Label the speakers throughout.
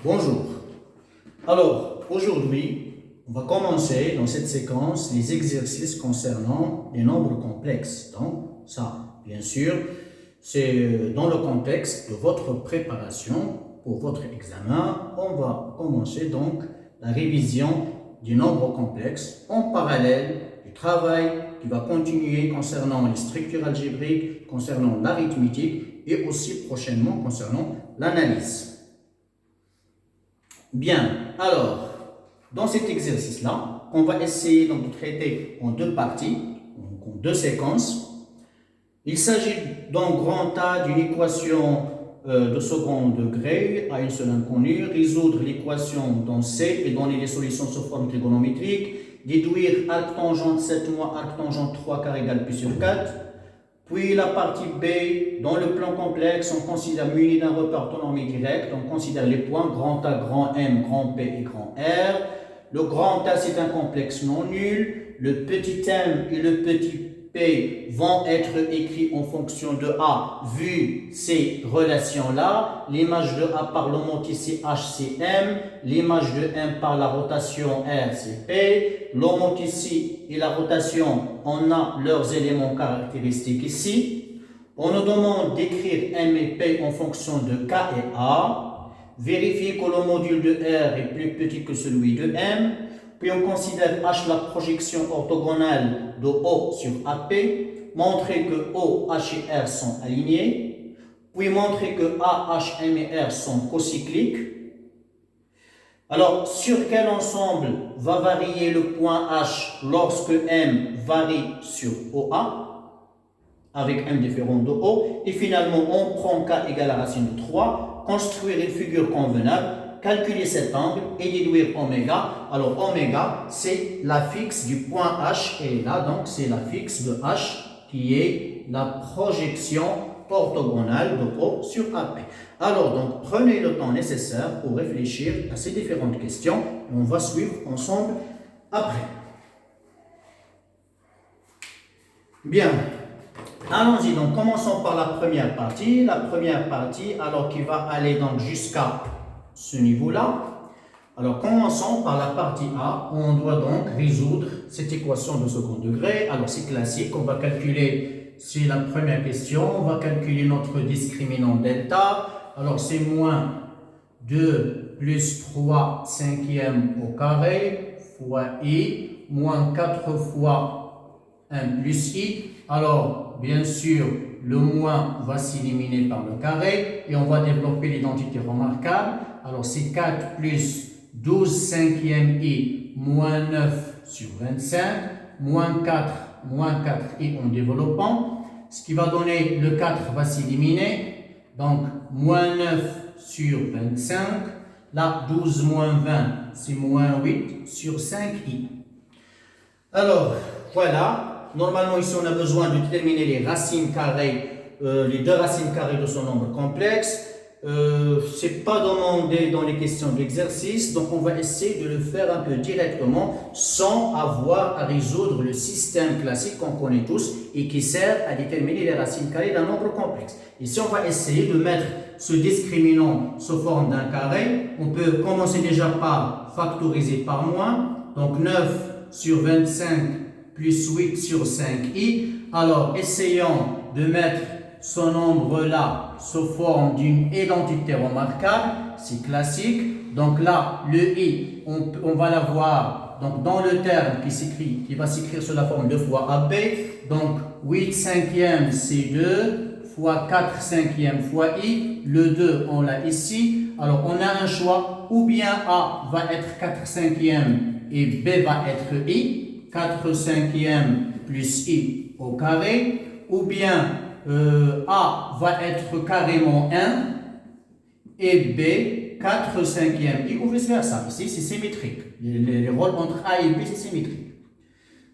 Speaker 1: Bonjour. Alors, aujourd'hui, on va commencer dans cette séquence les exercices concernant les nombres complexes. Donc, ça, bien sûr, c'est dans le contexte de votre préparation pour votre examen. On va commencer donc la révision du nombre complexe en parallèle du travail qui va continuer concernant les structures algébriques, concernant l'arithmétique et aussi prochainement concernant l'analyse. Bien, alors, dans cet exercice-là, on va essayer donc de traiter en deux parties, donc en deux séquences. Il s'agit d'un grand A d'une équation de second degré à une seule inconnue, résoudre l'équation dans C et donner les solutions sous forme trigonométrique, déduire arc tangente 7 moins arc tangente 3 carré égale pi sur 4. Puis la partie B, dans le plan complexe, on considère muni d'un repère orthonormé direct, on considère les points grand A, grand M, grand P et grand R. Le grand A, c'est un complexe non nul. Le petit M et le petit P vont être écrits en fonction de A, vu ces relations-là. L'image de A par l'homothétie H, c'est M. L'image de M par la rotation R, c'est P. L'homothétie et la rotation, on a leurs éléments caractéristiques ici. On nous demande d'écrire M et P en fonction de K et A. Vérifier que le module de R est plus petit que celui de M. Puis on considère H la projection orthogonale de O sur AP. Montrer que O, H et R sont alignés. Puis montrer que A, H, M et R sont cocycliques. Alors, sur quel ensemble va varier le point H lorsque M varie sur OA, avec M différent de O, et finalement, on prend K égale la racine de 3, construire une figure convenable, calculer cet angle et déduire oméga. Alors, oméga, c'est la fixe du point H, et là, donc, c'est la fixe de H qui est la projection orthogonale de O sur AP. Alors, donc, prenez le temps nécessaire pour réfléchir à ces différentes questions. On va suivre ensemble après. Bien. Allons-y, donc, commençons par la première partie. La première partie, alors, qui va aller donc jusqu'à ce niveau-là. Alors, commençons par la partie A. On doit donc résoudre cette équation de second degré. Alors, c'est classique. On va calculer, c'est la première question. On va calculer notre discriminant delta. Alors, c'est moins 2 plus 3 cinquième au carré fois i, moins 4 fois 1 plus i. Alors, bien sûr, le moins va s'éliminer par le carré et on va développer l'identité remarquable. Alors, c'est 4 plus 12 cinquième i moins 9 sur 25, moins 4i en développant. Ce qui va donner, le 4 va s'éliminer. Donc, moins 9 sur 25. Là, 12 moins 20, c'est moins 8 sur 5i. Alors, voilà. Normalement, ici, on a besoin de déterminer les racines carrées, les deux racines carrées de ce nombre complexe. Ce n'est pas demandé dans les questions d'exercice, donc on va essayer de le faire un peu directement sans avoir à résoudre le système classique qu'on connaît tous et qui sert à déterminer les racines carrées d'un nombre complexe. Ici, on va essayer de mettre ce discriminant sous forme d'un carré. On peut commencer déjà par factoriser par moins, donc 9 sur 25 plus 8 sur 5i. Alors, essayons de mettre ce nombre-là sous forme d'une identité remarquable, c'est classique. Donc là, le i, on va l'avoir donc dans le terme qui va s'écrire sous la forme 2 fois AB. Donc 8 cinquième, c'est 2, fois 4 cinquième fois i. Le 2, on l'a ici. Alors, on a un choix, ou bien A va être 4 cinquième et B va être i. 4 cinquième plus i au carré, ou bien A va être carrément 1 et B 4 cinquième i ou vice versa. Ici, c'est symétrique. Les rôles entre A et B, c'est symétrique.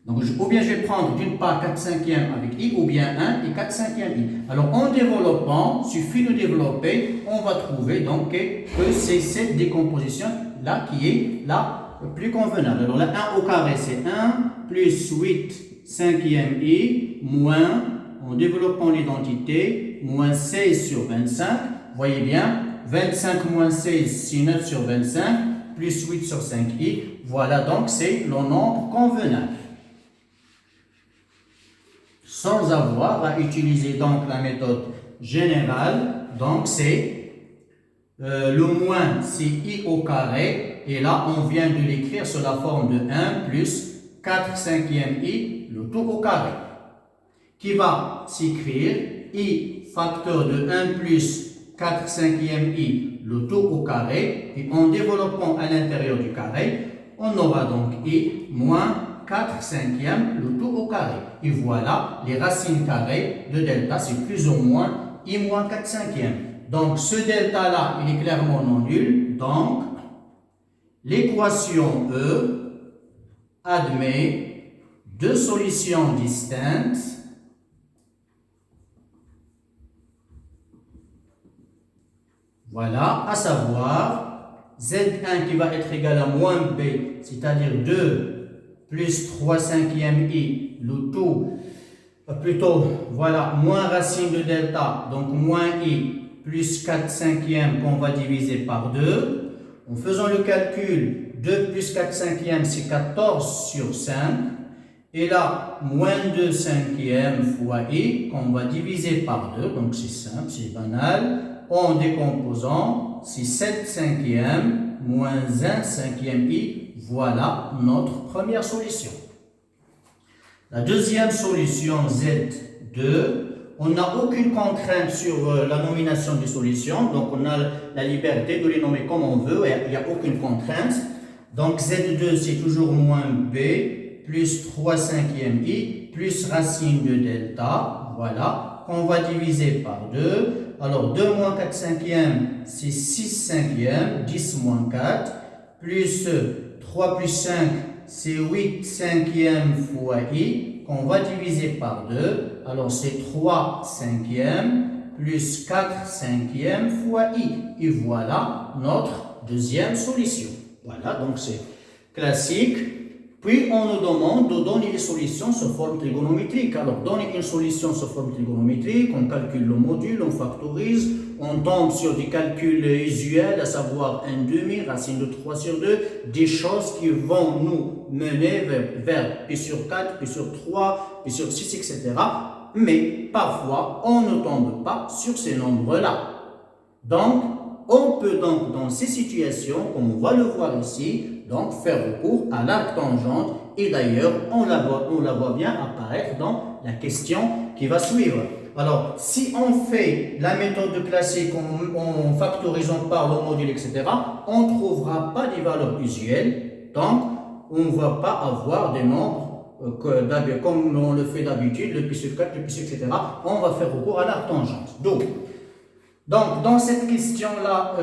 Speaker 1: Donc, ou bien je vais prendre d'une part 4 cinquième avec i, ou bien 1 et 4 cinquième i. Alors, en développant, il suffit de développer, on va trouver donc que c'est cette décomposition-là qui est la plus convenable. Alors, la 1 au carré, c'est 1 plus 8 cinquième i moins, en développant l'identité, moins 16 sur 25. voyez bien, 25 moins 16, c'est 9 sur 25, plus 8 sur 5i. Voilà, donc c'est le nombre convenable. Sans avoir à utiliser donc la méthode générale, donc c'est le moins, c'est i au carré, et là on vient de l'écrire sous la forme de 1 plus 4 cinquième i, le tout au carré, qui va s'écrire i facteur de 1 plus 4 cinquième i, le tout au carré, et en développant à l'intérieur du carré, on aura donc i moins 4 cinquièmes, le tout au carré. Et voilà, les racines carrées de delta, c'est plus ou moins i moins 4 cinquièmes. Donc, ce delta-là, il est clairement non nul. Donc, l'équation E admet deux solutions distinctes. Voilà, à savoir Z1 qui va être égal à moins B, c'est-à-dire 2 plus 3 cinquièmes i, le tout, plutôt, voilà, moins racine de delta, donc moins i, plus 4 cinquièmes qu'on va diviser par 2. En faisant le calcul, 2 plus 4 cinquièmes, c'est 14 sur 5. Et là, moins 2 cinquièmes fois i, qu'on va diviser par 2, donc c'est simple, c'est banal. En décomposant, c'est 7 cinquièmes moins 1 cinquième i. Voilà notre première solution. La deuxième solution, Z2, on n'a aucune contrainte sur la nomination des solutions, donc on a la liberté de les nommer comme on veut, il n'y a aucune contrainte. Donc Z2, c'est toujours moins B, plus 3 cinquièmes i, plus racine de delta, voilà, qu'on va diviser par 2. Alors 2 moins 4 cinquièmes, c'est 6 cinquièmes, 10 moins 4, plus 3 plus 5, c'est 8 cinquièmes fois i, qu'on va diviser par 2. Alors, c'est 3 cinquièmes plus 4 cinquièmes fois i. Et voilà notre deuxième solution. Voilà, donc c'est classique. Puis, on nous demande de donner les solutions sous forme trigonométrique. Alors, donner une solution sous forme trigonométrique, on calcule le module, on factorise, on tombe sur des calculs usuels, à savoir 1/2, racine de 3 sur 2, des choses qui vont nous mener vers P sur 4, P sur 3, P sur 6, etc. Mais parfois, on ne tombe pas sur ces nombres-là. Donc, on peut donc, dans ces situations, comme on va le voir ici, donc faire recours à l'arc tangente. Et d'ailleurs, on la voit bien apparaître dans la question qui va suivre. Alors, si on fait la méthode classique en factorisant par le module, etc., on ne trouvera pas des valeurs usuelles. Donc, on ne va pas avoir des nombres comme on le fait d'habitude, le pi sur 4, le pi sur, etc. On va faire recours à l'arc tangente. Donc, dans cette question-là,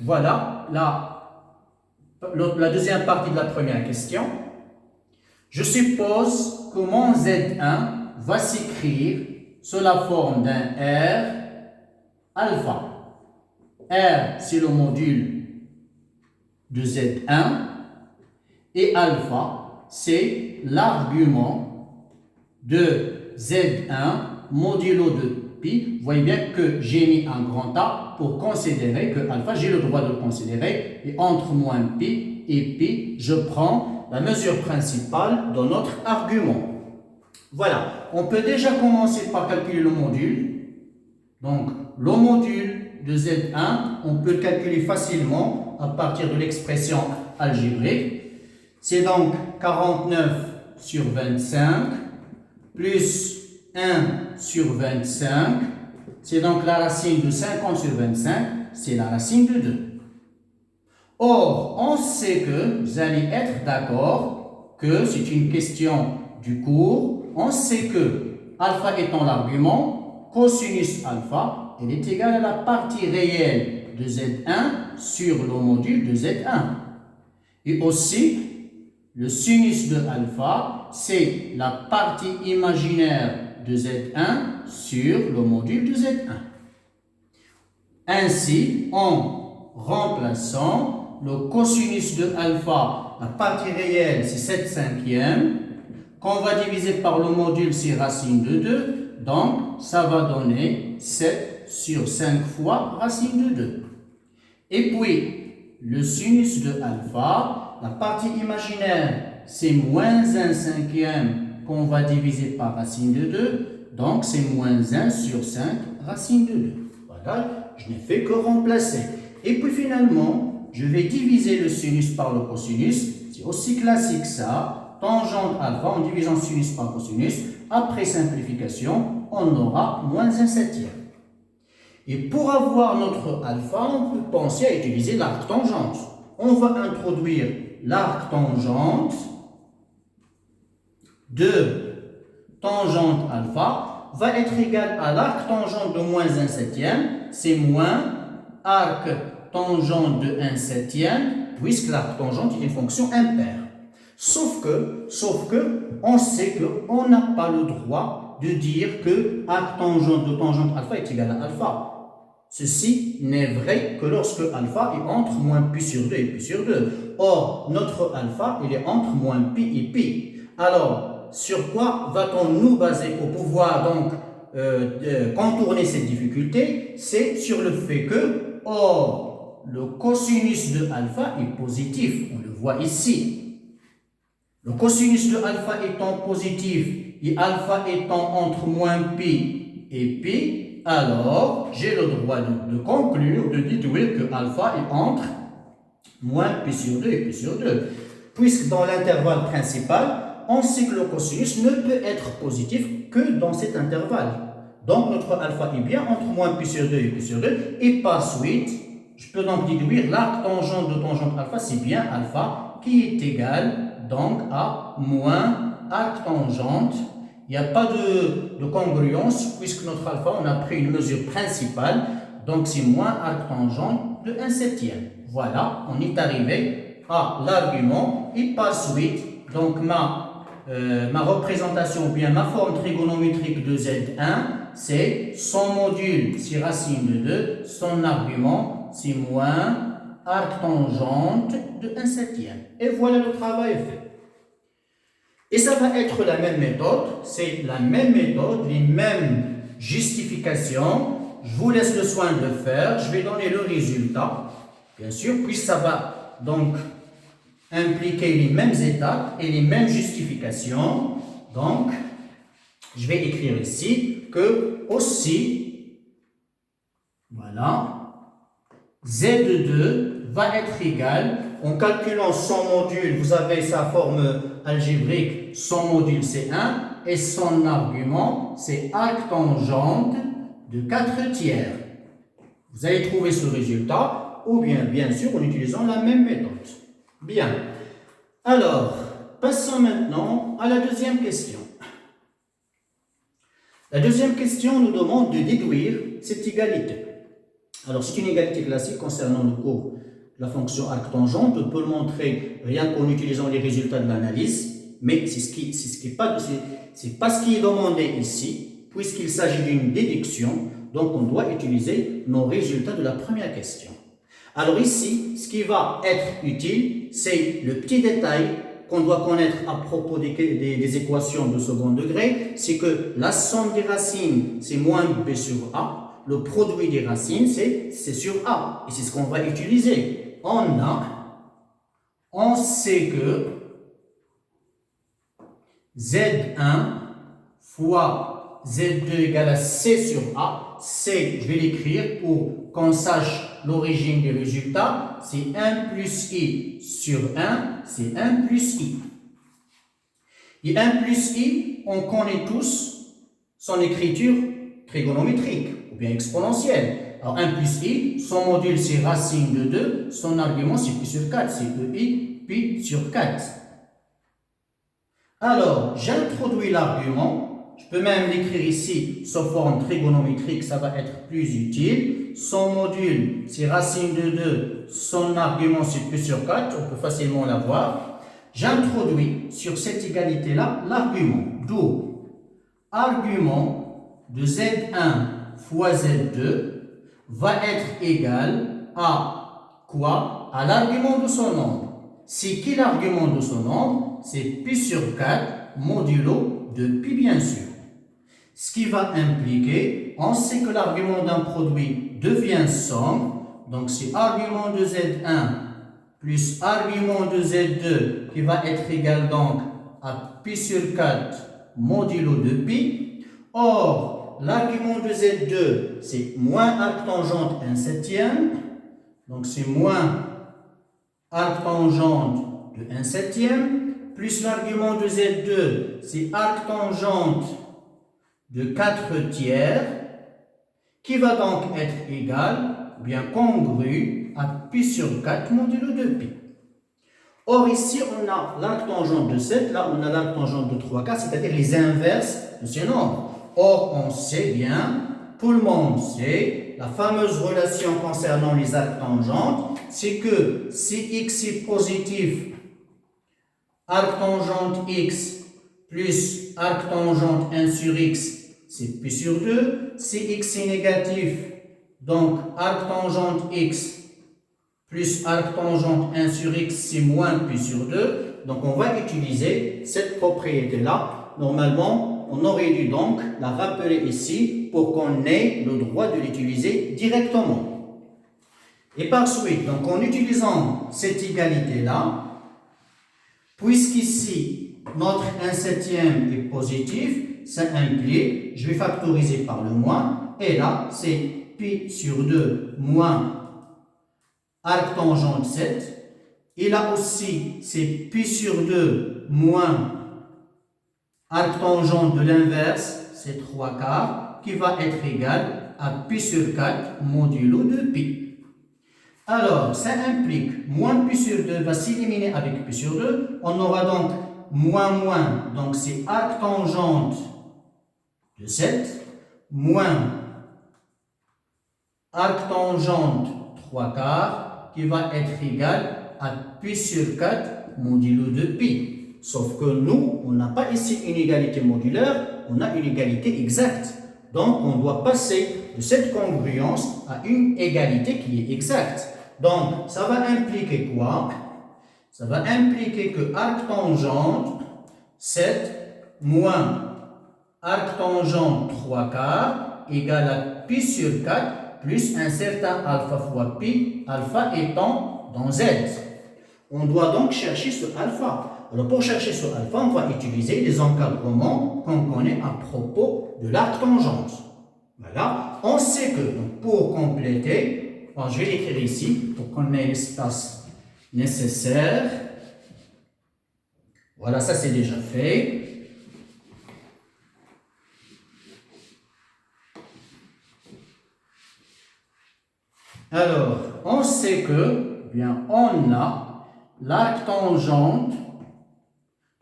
Speaker 1: voilà, la deuxième partie de la première question. Je suppose que mon Z1 va s'écrire sous la forme d'un R alpha. R, c'est le module de Z1 et alpha, c'est l'argument de Z1 modulo de pi. Vous voyez bien que j'ai mis un grand A pour considérer que alpha, j'ai le droit de le considérer. Et entre moins pi et pi, je prends la mesure principale de notre argument. Voilà, on peut déjà commencer par calculer le module. Donc, le module de Z1, on peut le calculer facilement à partir de l'expression algébrique. C'est donc 49 sur 25 plus 1 sur 25. C'est donc la racine de 50 sur 25, c'est la racine de 2. Or, on sait que vous allez être d'accord que c'est une question du cours. On sait que alpha étant l'argument, cosinus alpha, elle est égale à la partie réelle de Z1 sur le module de Z1. Et aussi, le sinus de alpha, c'est la partie imaginaire de Z1 sur le module de Z1. Ainsi, en remplaçant le cosinus de alpha, la partie réelle, c'est 7 cinquièmes, qu'on va diviser par le module, c'est racine de 2, donc ça va donner 7 sur 5 fois racine de 2. Et puis, le sinus de alpha, la partie imaginaire, c'est moins 1 cinquième qu'on va diviser par racine de 2. Donc, c'est moins 1 sur 5 racine de 2. Voilà, je n'ai fait que remplacer. Et puis finalement, je vais diviser le sinus par le cosinus. C'est aussi classique ça. Tangente alpha en divisant sinus par cosinus. Après simplification, on aura moins 1 septième. Et pour avoir notre alpha, on peut penser à utiliser l'arc tangente. On va introduire l'arc tangente de tangente alpha va être égal à l'arc tangente de moins 1 septième, c'est moins arc tangente de 1 septième, puisque l'arc tangente est une fonction impaire. Sauf que, on sait qu'on n'a pas le droit de dire que arc tangente de tangente alpha est égal à alpha. Ceci n'est vrai que lorsque alpha est entre moins pi sur 2 et pi sur 2. Or, notre alpha, il est entre moins pi et pi. Alors, sur quoi va-t-on nous baser pour pouvoir donc contourner cette difficulté? C'est sur le fait que, or, le cosinus de alpha est positif. On le voit ici. Le cosinus de alpha étant positif et alpha étant entre moins pi et pi, alors j'ai le droit de conclure, de déduire que alpha est entre moins pi sur 2 et pi sur 2. Puisque dans l'intervalle principal, on sait que le cosinus ne peut être positif que dans cet intervalle. Donc notre alpha est bien entre moins pi sur 2 et pi sur 2. Et par suite, je peux donc déduire l'arc tangente de tangente alpha, c'est bien alpha qui est égal donc à moins arc tangente. Il n'y a pas de congruence puisque notre alpha, on a pris une mesure principale, donc c'est moins arc tangente de 1 septième. Voilà, on est arrivé à l'argument et par suite, donc ma représentation ou bien ma forme trigonométrique de Z1, c'est son module, c'est racine de 2, son argument, c'est moins arc tangente de 1 septième. Et voilà, le travail fait. Et ça va être la même méthode, c'est la même méthode, les mêmes justifications. Je vous laisse le soin de le faire. Je vais donner le résultat, bien sûr, puis ça va donc impliquer les mêmes étapes et les mêmes justifications. Donc, je vais écrire ici que aussi, voilà, Z2 va être égal, en calculant son module, vous avez sa forme algébrique, son module c'est 1 et son argument c'est arc tangente de 4 tiers. Vous allez trouver ce résultat ou bien sûr en utilisant la même méthode. Bien. Alors, passons maintenant à la deuxième question. La deuxième question nous demande de déduire cette égalité. Alors, c'est une égalité classique concernant le cours de la fonction arc tangente. On peut le montrer rien qu'en utilisant les résultats de l'analyse, mais c'est pas ce qui est demandé ici, puisqu'il s'agit d'une déduction, donc on doit utiliser nos résultats de la première question. Alors ici, ce qui va être utile, c'est le petit détail qu'on doit connaître à propos des équations de second degré, c'est que la somme des racines, c'est moins b sur a. Le produit des racines, c'est sur A. Et c'est ce qu'on va utiliser. On sait que Z1 fois Z2 égale à C sur A. C, je vais l'écrire pour qu'on sache l'origine des résultats. C'est 1 plus I sur 1, c'est 1 plus I. Et 1 plus I, on connaît tous son écriture trigonométrique ou bien exponentielle. Alors 1 plus I, son module c'est racine de 2, son argument c'est pi sur 4, c'est EI pi sur 4. Alors, j'introduis l'argument, je peux même l'écrire ici sous forme trigonométrique, ça va être plus utile. Son module c'est racine de 2, son argument c'est pi sur 4, on peut facilement l'avoir. J'introduis sur cette égalité-là l'argument, d'où argument de Z1 fois Z2 va être égal à quoi? À l'argument de son nombre. C'est qui l'argument de son nombre? C'est pi sur 4 modulo de pi bien sûr. Ce qui va impliquer, on sait que l'argument d'un produit devient somme. Donc, c'est argument de Z1 plus argument de Z2 qui va être égal donc à pi sur 4 modulo de pi. Or, l'argument de Z2, c'est moins arctangente 1/7. Donc, c'est moins arctangente de 1/7. Plus l'argument de Z2, c'est arctangente de 4/3, qui va donc être égal, bien congru, à pi sur 4 modulo de pi. Or, ici, on a l'arctangente de 7, là, on a l'arctangente de 3/4, c'est-à-dire les inverses de ces nombres. Or, on sait bien, tout le monde sait, la fameuse relation concernant les arctangentes, c'est que si x est positif, arctangente x plus arctangente 1 sur x, c'est pi sur 2. Si x est négatif, donc arctangente x plus arctangente 1 sur x, c'est moins pi sur 2. Donc on va utiliser cette propriété-là. Normalement, on aurait dû donc la rappeler ici pour qu'on ait le droit de l'utiliser directement. Et par suite, donc en utilisant cette égalité-là, puisqu'ici notre 1/7 est positif, ça implique, je vais factoriser par le moins, et là c'est pi sur 2 moins arctangente 7, et là aussi c'est pi sur 2 moins arctangente de l'inverse, c'est 3/4, qui va être égal à pi sur 4 modulo de pi. Alors, ça implique moins pi sur 2 va s'éliminer avec pi sur 2. On aura donc moins, donc c'est arctangente de 7, moins arctangente 3/4, qui va être égal à pi sur 4 modulo de pi. Sauf que nous, on n'a pas ici une égalité modulaire, on a une égalité exacte. Donc, on doit passer de cette congruence à une égalité qui est exacte. Donc, ça va impliquer quoi? Ça va impliquer que arctangente 7 moins arctangente 3/4 égale à pi sur 4 plus un certain alpha fois pi, alpha étant dans Z. On doit donc chercher ce alpha. Alors, pour chercher ce alpha, on va utiliser les encadrements qu'on connaît à propos de l'arctangente. Voilà. On sait que, donc, pour compléter, bon, je vais l'écrire ici pour qu'on ait l'espace nécessaire. Voilà, ça c'est déjà fait. Alors, on sait que, bien, on a l'arctangente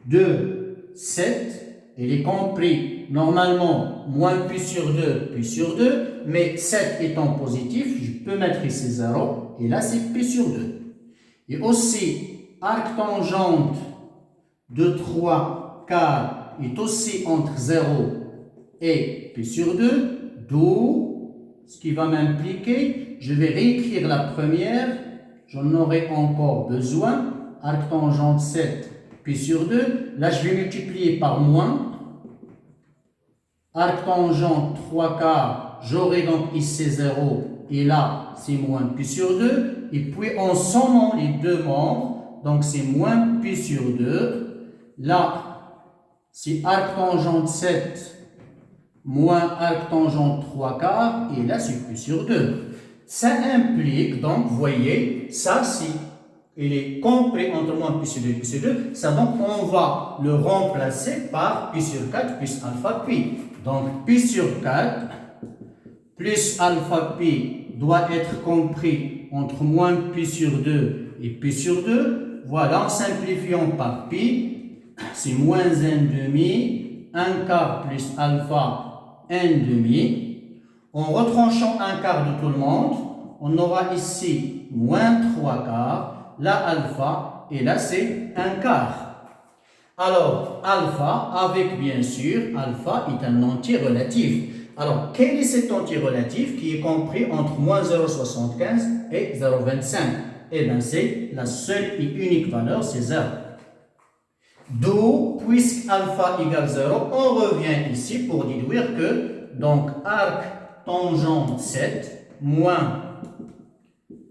Speaker 1: de 7, elle est compris normalement moins pi sur 2, mais 7 étant positif, je peux mettre ici 0, et là c'est pi sur 2. Et aussi, arctangente de 3/4 est aussi entre 0 et pi sur 2, d'où ce qui va m'impliquer, je vais réécrire la première, j'en aurai encore besoin, arctangente 7 pi sur 2, là je vais multiplier par moins, arctangente 3/4, j'aurai donc ici 0, et là c'est moins pi sur 2, et puis en sommant les deux membres, donc c'est moins pi sur 2, là c'est arctangente 7 moins arctangente 3/4, et là c'est pi sur 2. Ça implique donc, vous voyez, ça c'est, il est compris entre moins pi sur 2 et pi sur 2, ça donc on va le remplacer par pi sur 4 plus alpha pi. Donc pi sur 4 plus alpha pi doit être compris entre moins pi sur 2 et pi sur 2. Voilà, en simplifiant par pi, c'est moins 1/2, 1/4 plus alpha 1/2. En retranchant 1/4 de tout le monde, on aura ici moins 3/4, là alpha, et là c'est 1/4. Alors, alpha, avec bien sûr, alpha est un entier relatif. Alors, quel est cet entier relatif qui est compris entre moins 0,75 et 0,25? Eh bien, c'est la seule et unique valeur, c'est 0. D'où, puisque alpha égale 0, on revient ici pour déduire que, donc, arc tangent 7 moins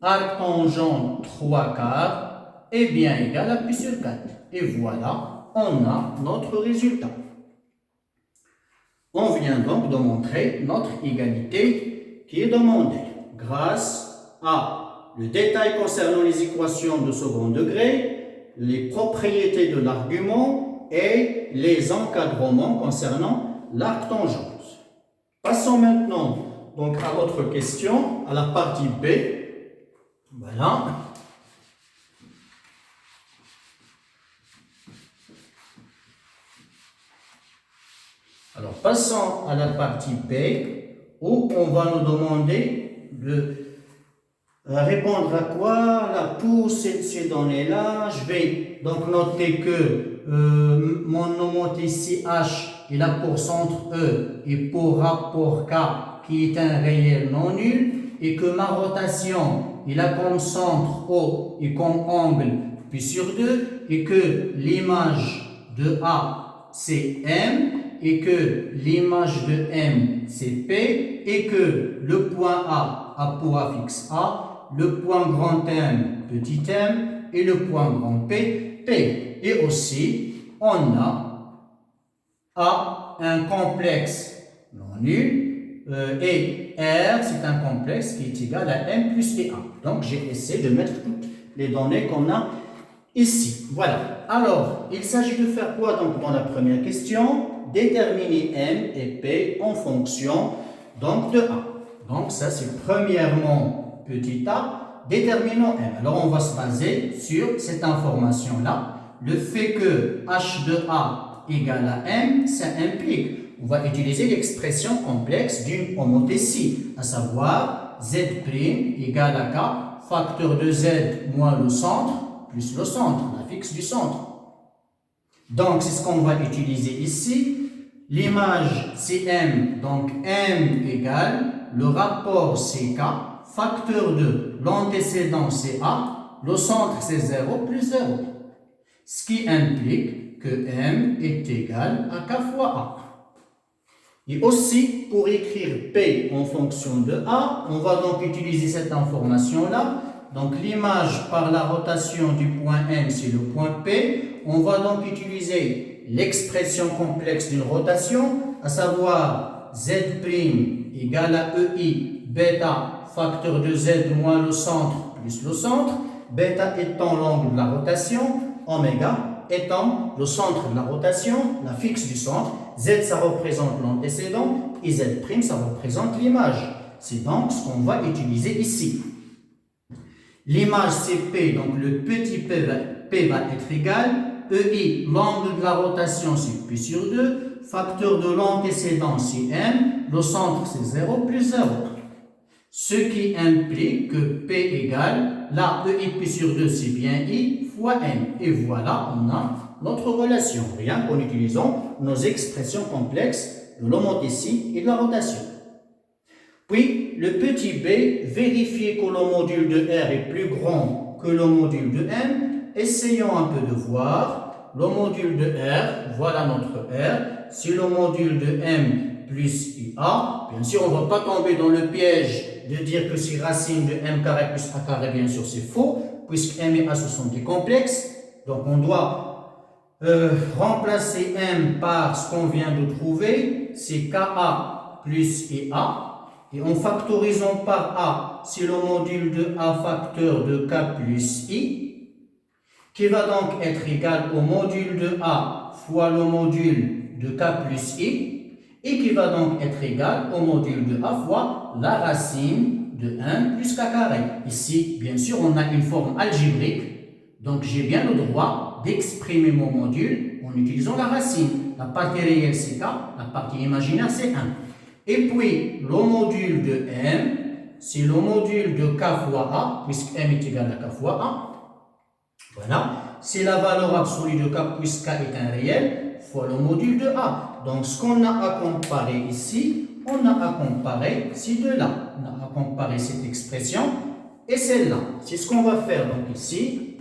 Speaker 1: arc tangent 3 quarts est bien égal à pi sur 4. Et voilà, on a notre résultat. On vient donc de montrer notre égalité qui est demandée grâce à le détail concernant les équations de second degré, les propriétés de l'argument et les encadrements concernant l'arc tangente. Passons maintenant donc à notre question, à la partie B. Voilà. Alors, passons à la partie B, où on va nous demander de répondre à quoi? La pour ces données-là, je vais donc noter que mon nom ici H, il a pour centre E et pour rapport K, qui est un réel non nul, et que ma rotation, il a comme centre O et comme angle pi sur 2, et que l'image de A, c'est M, et que l'image de M, c'est P, et que le point A pour A fixe A, le point grand M, petit m, et le point grand P, P. Et aussi, on a A, un complexe non nul, et R, c'est un complexe qui est égal à M plus et A. Donc, j'ai essayé de mettre toutes les données qu'on a ici. Voilà. Alors, il s'agit de faire quoi donc dans la première question? Déterminer M et P en fonction donc de A. Donc ça c'est premièrement petit a, déterminons M. Alors on va se baser sur cette information-là. Le fait que H de A égale à M, ça implique, on va utiliser l'expression complexe d'une homothétie, à savoir Z' égale à K, facteur de Z moins le centre, plus le centre, la fixe du centre. Donc, c'est ce qu'on va utiliser ici. L'image, c'est M, donc M égale le rapport CK, facteur de l'antécédent, c'est A, le centre, c'est 0 plus 0. Ce qui implique que M est égal à K fois A. Et aussi, pour écrire P en fonction de A, on va donc utiliser cette information-là. Donc, l'image par la rotation du point M, c'est le point P. On va donc utiliser l'expression complexe d'une rotation, à savoir Z' égale à EI bêta facteur de Z moins le centre plus le centre, bêta étant l'angle de la rotation, oméga étant le centre de la rotation, la fixe du centre, Z ça représente l'antécédent et Z' ça représente l'image. C'est donc ce qu'on va utiliser ici. L'image c'est P, donc le petit P va être égal. EI, l'angle de la rotation, c'est P sur 2. Facteur de l'antécédent, c'est M. Le centre, c'est 0 plus 0. Ce qui implique que P égale, là, EI P sur 2, c'est bien I fois M. Et voilà, on a notre relation, rien qu'en utilisant nos expressions complexes de l'homothétie et de la rotation. Puis, le petit b, vérifier que le module de R est plus grand que le module de M. Essayons un peu de voir. Le module de R, voilà notre R. C'est le module de M plus IA. Bien sûr, on ne va pas tomber dans le piège de dire que c'est racine de M carré plus A carré. Bien sûr, c'est faux, puisque M et A, ce sont des complexes. Donc, on doit remplacer M par ce qu'on vient de trouver. C'est KA plus IA. Et en factorisant par A, c'est le module de A facteur de K plus I, qui va donc être égal au module de A fois le module de K plus I, et qui va donc être égal au module de A fois la racine de 1 plus K carré. Ici, bien sûr, on a une forme algébrique, donc j'ai bien le droit d'exprimer mon module en utilisant la racine. La partie réelle, c'est K, la partie imaginaire, c'est 1. Et puis, le module de M, c'est le module de K fois A, puisque M est égal à K fois A. Voilà, c'est la valeur absolue de K, puisque K est un réel, fois le module de A. Donc, ce qu'on a à comparer ici, on a à comparer ces deux-là. On a à comparer cette expression et celle-là. C'est ce qu'on va faire donc ici.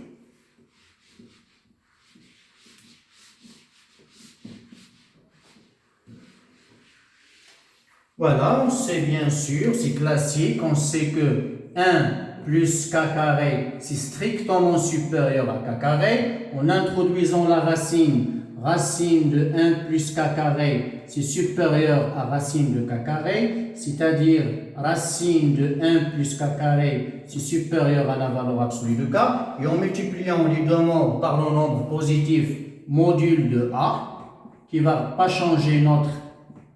Speaker 1: Voilà, c'est bien sûr, c'est classique. On sait que 1 plus k carré, c'est strictement supérieur à k carré. En introduisant la racine, racine de 1 plus k carré, c'est supérieur à racine de k carré, c'est-à-dire racine de 1 plus k carré, c'est supérieur à la valeur absolue de k. Et en multipliant les deux nombres par le nombre positif module de a, qui ne va pas changer notre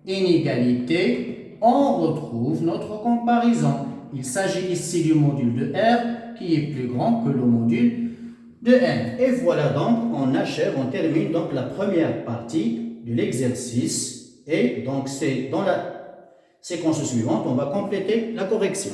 Speaker 1: inégalité, on retrouve notre comparaison. Il s'agit ici du module de R qui est plus grand que le module de N. Et voilà donc, on achève, on termine donc la première partie de l'exercice. Et donc c'est dans la séquence suivante, on va compléter la correction.